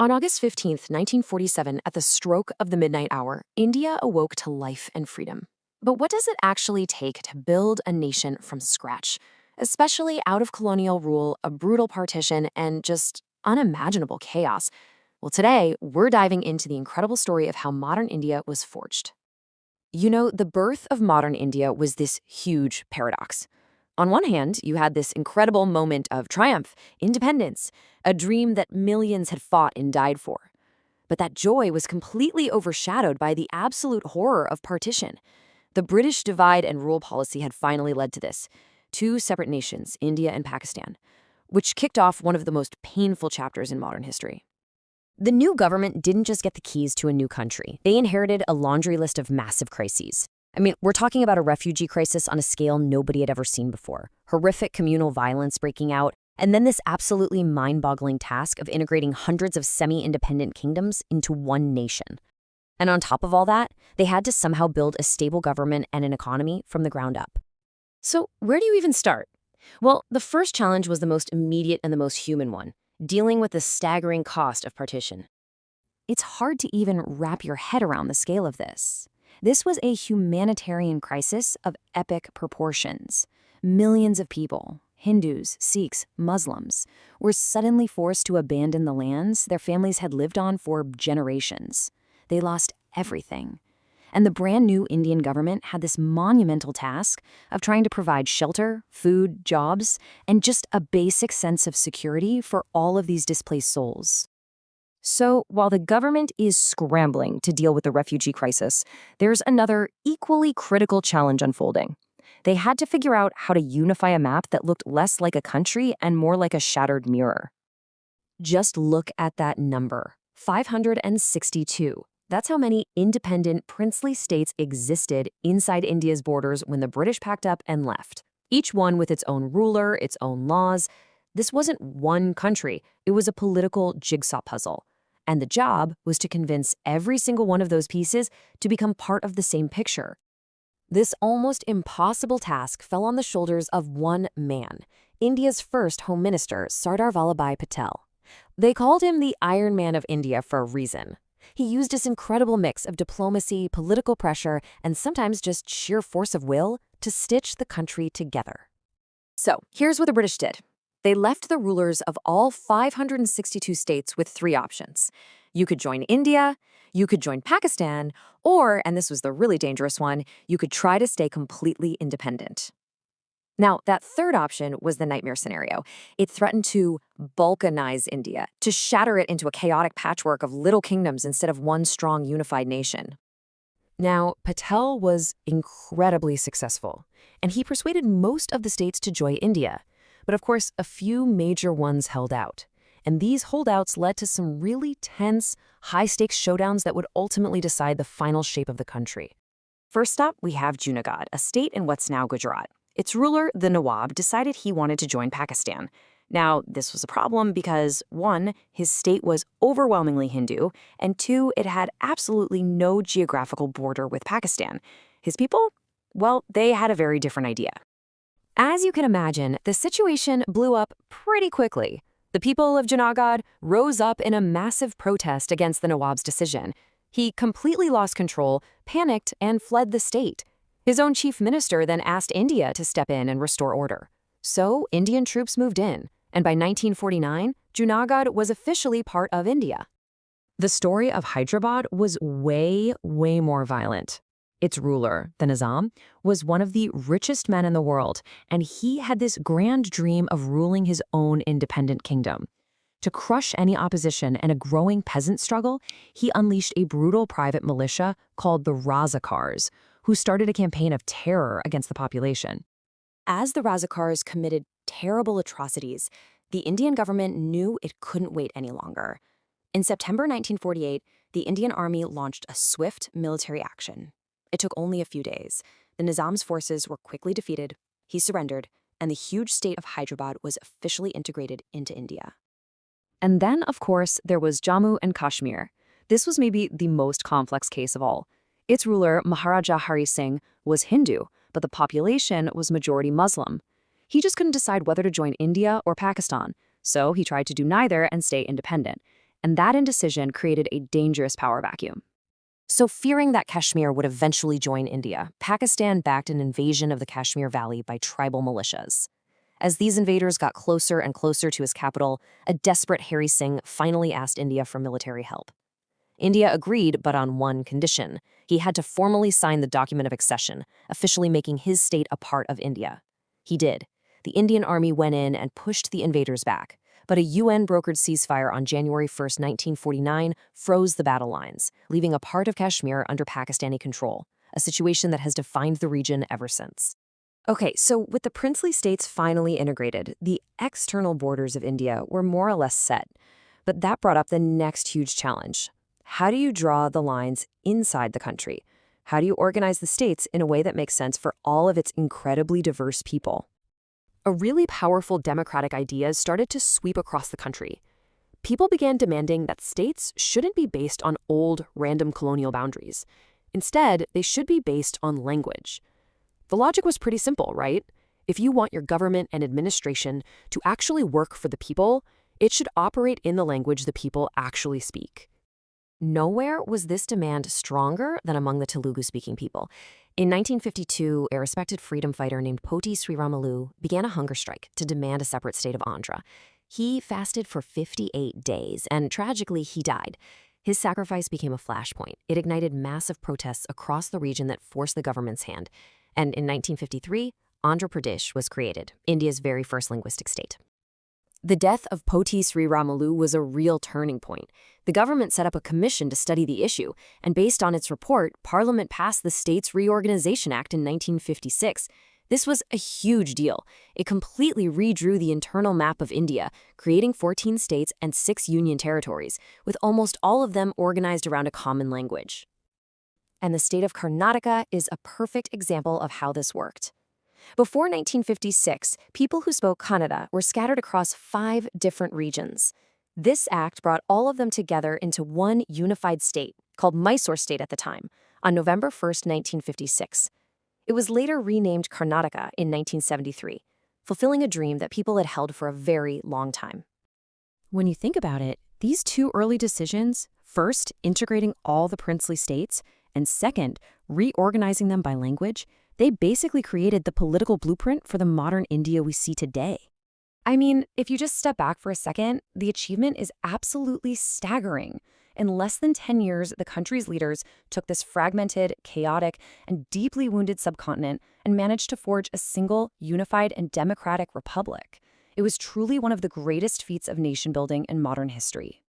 On August 15th, 1947, at the stroke of the midnight hour, India awoke to life and freedom. But what does it actually take to build a nation from scratch, especially out of colonial rule, a brutal partition, and just unimaginable chaos? Well, today, we're diving into the incredible story of how modern India was forged. The birth of modern India was this huge paradox. On one hand, you had this incredible moment of triumph, independence, a dream that millions had fought and died for. But that joy was completely overshadowed by the absolute horror of partition. The British divide and rule policy had finally led to this: two separate nations, India and Pakistan, which kicked off one of the most painful chapters in modern history. The new government didn't just get the keys to a new country. They inherited a laundry list of massive crises. We're talking about a refugee crisis on a scale nobody had ever seen before, horrific communal violence breaking out, and then this absolutely mind-boggling task of integrating hundreds of semi-independent kingdoms into one nation. And on top of all that, they had to somehow build a stable government and an economy from the ground up. So where do you even start? Well, the first challenge was the most immediate and the most human one: dealing with the staggering cost of partition. It's hard to even wrap your head around the scale of this. This was a humanitarian crisis of epic proportions. Millions of people, Hindus, Sikhs, Muslims, were suddenly forced to abandon the lands their families had lived on for generations. They lost everything. And the brand new Indian government had this monumental task of trying to provide shelter, food, jobs, and just a basic sense of security for all of these displaced souls. So, while the government is scrambling to deal with the refugee crisis, there's another equally critical challenge unfolding. They had to figure out how to unify a map that looked less like a country and more like a shattered mirror. Just look at that number: 562. That's how many independent princely states existed inside India's borders when the British packed up and left. Each one with its own ruler, its own laws. This wasn't one country, it was a political jigsaw puzzle. And the job was to convince every single one of those pieces to become part of the same picture. This almost impossible task fell on the shoulders of one man, India's first Home Minister, Sardar Vallabhbhai Patel. They called him the Iron Man of India for a reason. He used this incredible mix of diplomacy, political pressure, and sometimes just sheer force of will to stitch the country together. So, here's what the British did. They left the rulers of all 562 states with three options. You could join India, you could join Pakistan, or, and this was the really dangerous one, you could try to stay completely independent. Now, that third option was the nightmare scenario. It threatened to balkanize India, to shatter it into a chaotic patchwork of little kingdoms instead of one strong, unified nation. Now, Patel was incredibly successful, and he persuaded most of the states to join India. But of course, a few major ones held out. And these holdouts led to some really tense, high-stakes showdowns that would ultimately decide the final shape of the country. First up, we have Junagadh, a state in what's now Gujarat. Its ruler, the Nawab, decided he wanted to join Pakistan. Now, this was a problem because, one, his state was overwhelmingly Hindu, and two, it had absolutely no geographical border with Pakistan. His people? Well, they had a very different idea. As you can imagine, the situation blew up pretty quickly. The people of Junagadh rose up in a massive protest against the Nawab's decision. He completely lost control, panicked, and fled the state. His own chief minister then asked India to step in and restore order. So Indian troops moved in, and by 1949, Junagadh was officially part of India. The story of Hyderabad was way more violent. Its ruler, the Nizam, was one of the richest men in the world, and he had this grand dream of ruling his own independent kingdom. To crush any opposition and a growing peasant struggle, he unleashed a brutal private militia called the Razakars, who started a campaign of terror against the population. As the Razakars committed terrible atrocities, the Indian government knew it couldn't wait any longer. In September 1948, the Indian Army launched a swift military action. It took only a few days. The Nizam's forces were quickly defeated, he surrendered, and the huge state of Hyderabad was officially integrated into India. And then, of course, there was Jammu and Kashmir. This was maybe the most complex case of all. Its ruler, Maharaja Hari Singh, was Hindu, but the population was majority Muslim. He just couldn't decide whether to join India or Pakistan, so he tried to do neither and stay independent. and that indecision created a dangerous power vacuum. So, fearing that Kashmir would eventually join India, Pakistan backed an invasion of the Kashmir Valley by tribal militias. As these invaders got closer and closer to his capital, a desperate Hari Singh finally asked India for military help. India agreed, but on one condition. He had to formally sign the document of accession, officially making his state a part of India. He did. The Indian army went in and pushed the invaders back, but a UN-brokered ceasefire on January 1, 1949, froze the battle lines, leaving a part of Kashmir under Pakistani control, a situation that has defined the region ever since. Okay, so with the princely states finally integrated, the external borders of India were more or less set. But that brought up the next huge challenge. How do you draw the lines inside the country? How do you organize the states in a way that makes sense for all of its incredibly diverse people? A really powerful democratic idea started to sweep across the country. People began demanding that states shouldn't be based on old, random colonial boundaries. Instead, they should be based on language. The logic was pretty simple, right? If you want your government and administration to actually work for the people, it should operate in the language the people actually speak. Nowhere was this demand stronger than among the Telugu-speaking people. In 1952, a respected freedom fighter named Poti Sriramalu began a hunger strike to demand a separate state of Andhra. He fasted for 58 days, and tragically, he died. His sacrifice became a flashpoint. It ignited massive protests across the region that forced the government's hand. And in 1953, Andhra Pradesh was created, India's very first linguistic state. The death of Poti Sriramalu was a real turning point. The government set up a commission to study the issue, and based on its report, Parliament passed the States Reorganization Act in 1956. This was a huge deal. It completely redrew the internal map of India, creating 14 states and 6 union territories, with almost all of them organized around a common language. And the state of Karnataka is a perfect example of how this worked. Before 1956, people who spoke Kannada were scattered across 5 different regions. This act brought all of them together into one unified state, called Mysore State at the time, on November 1, 1956. It was later renamed Karnataka in 1973, fulfilling a dream that people had held for a very long time. When you think about it, these 2 early decisions, first, integrating all the princely states, and second, reorganizing them by language, they basically created the political blueprint for the modern India we see today. I mean, if you just step back for a second, the achievement is absolutely staggering. In less than 10 years, the country's leaders took this fragmented, chaotic, and deeply wounded subcontinent and managed to forge a single, unified, and democratic republic. It was truly one of the greatest feats of nation-building in modern history.